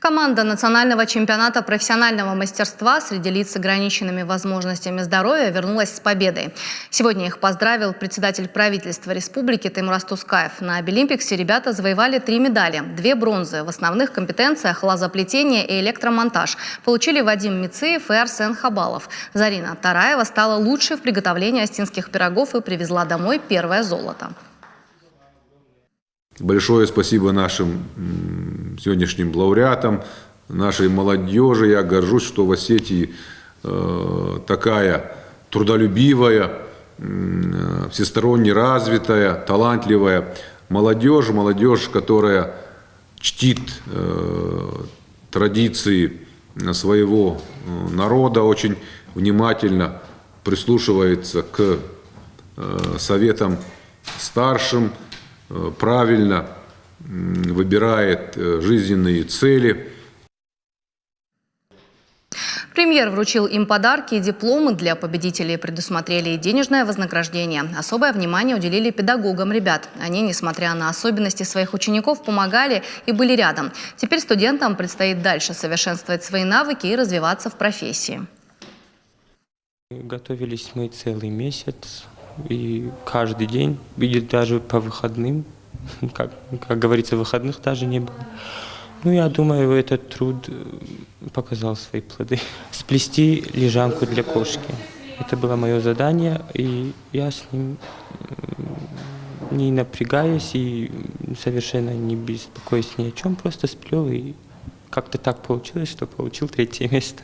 Команда национального чемпионата профессионального мастерства среди лиц с ограниченными возможностями здоровья вернулась с победой. Сегодня их поздравил председатель правительства республики Таймураз Тускаев. На Обилимпиксе ребята завоевали 3 медали, 2 бронзы в основных компетенциях лазоплетение и электромонтаж. Получили Вадим Мицеев и Арсен Хабалов. Зарина Тараева стала лучшей в приготовлении остинских пирогов и привезла домой первое золото. Большое спасибо нашим сегодняшним лауреатам, нашей молодежи. Я горжусь, что в Осетии такая трудолюбивая, всесторонне развитая, талантливая молодежь, которая чтит традиции своего народа, очень внимательно прислушивается к советам старшим, правильно выбирает жизненные цели. Премьер вручил им подарки и дипломы. Для победителей предусмотрели и денежное вознаграждение. Особое внимание уделили педагогам ребят. Они, несмотря на особенности своих учеников, помогали и были рядом. Теперь студентам предстоит дальше совершенствовать свои навыки и развиваться в профессии. Готовились мы целый месяц. И каждый день, и даже по выходным, как говорится, выходных даже не было. Ну, я думаю, этот труд показал свои плоды. Сплести лежанку для кошки. Это было мое задание, и я с ним, не напрягаясь и совершенно не беспокоясь ни о чем, просто сплел, и как-то так получилось, что получил 3-е место.